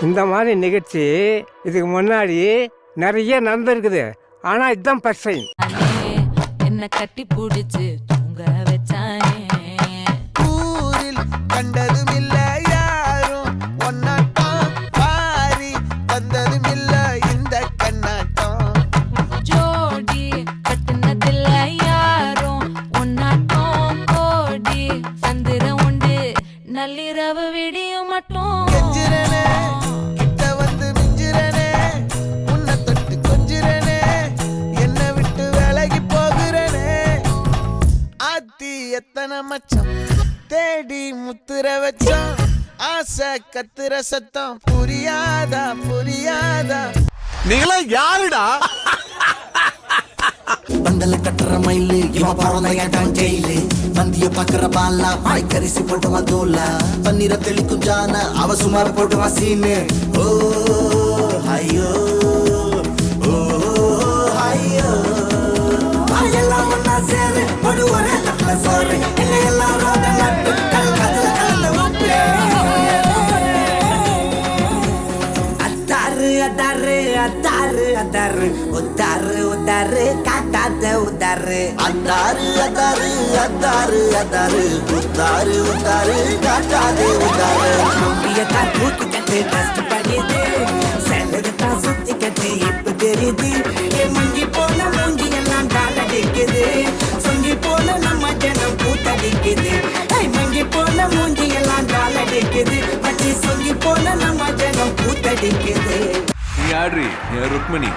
இந்த மாதிரி நிகழ்ச்சி இதுக்கு முன்னாடி நிறைய நடந்திருக்குது. ஆனால் இதுதான் ஃபர்ஸ்ட் டைம். என்ன கட்டி பிடிச்சு தூங்க வச்சானே. ஊரில் கண்டதும் இல்ல யாரும் ஒன்னாட்டம், பாரி வந்ததும் இல்ல இந்த கண்ணாட்டம். ஜோடி கட்டுனதில்ல யாரும் ஒன்னாட்டம், கோடி சந்திரம் உண்டு நள்ளிரவு விடியும் மட்டும். கெஞ்சிரனே கிட்ட வந்து மிஞ்சிரனே, உன்னை தொட்டு கொஞ்சிரனே, என்னை விட்டு விலகி போகிறனே. ஆத்தி எத்தனை மச்சம் தேடி முத்துற வச்சோம், ஆசை கத்துற சத்தம் புரியாதா புரியாதா. நீங்களா யாருடா? பந்தல கட்டுற மயிலு இவன் பறந்த ஏட்டான் ஜெயிலு. பந்திய பாக்குற பாலா வாய்க்கரிசி போட்டுவா தோலா. பன்னீர தெளிக்கும் ஜான அவ சுமார் போட்டுவா சீனு. ஓ ஐயோ ஓ ஐயோ எல்லாம் ஒன்னா சேரு ஒரு ஒரே தட்டுல சோறு. என்ன எல்லாரோட நட்டு கல்கத்துல கலந்து உப்பு. அத்தாரு அத்தாரு அத்தாரு அத்தாரு உத்தாரு உத்தாரு காட்டாத உத்தாரு. அத்தாரு அத்தாரு அத்தாரு அத்தாரு உத்தாரு உத்தாரு காட்டாத உத்தாரு. நம்பியக்கா தூக்கிக்கிட்டு டஸ்ட் பண்ணிது, செலவுக்கா சுத்திக்கிட்டு இப்ப தெரியுது. என் மங்கி போன மூஞ்சி எல்லாம் காலடிக்குது, சொங்கி போன நம்ம ஜனம் கூத்தடிக்குது. மங்கி போன மூஞ்சி எல்லாம் காலடிக்குது, பச்சி சொங்கி போன நம்ம ஜனம் கூத்தடிக்குது. நீ யாரு? ருக்மணி.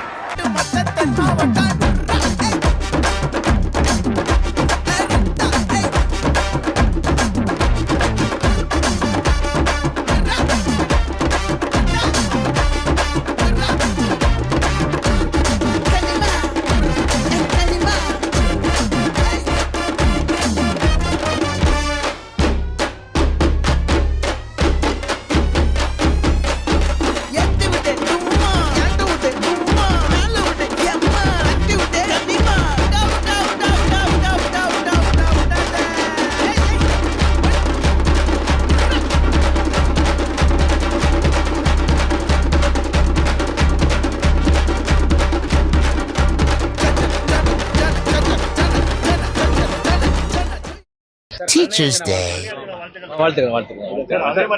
Teachers Day. வாழ்த்துக்கள்.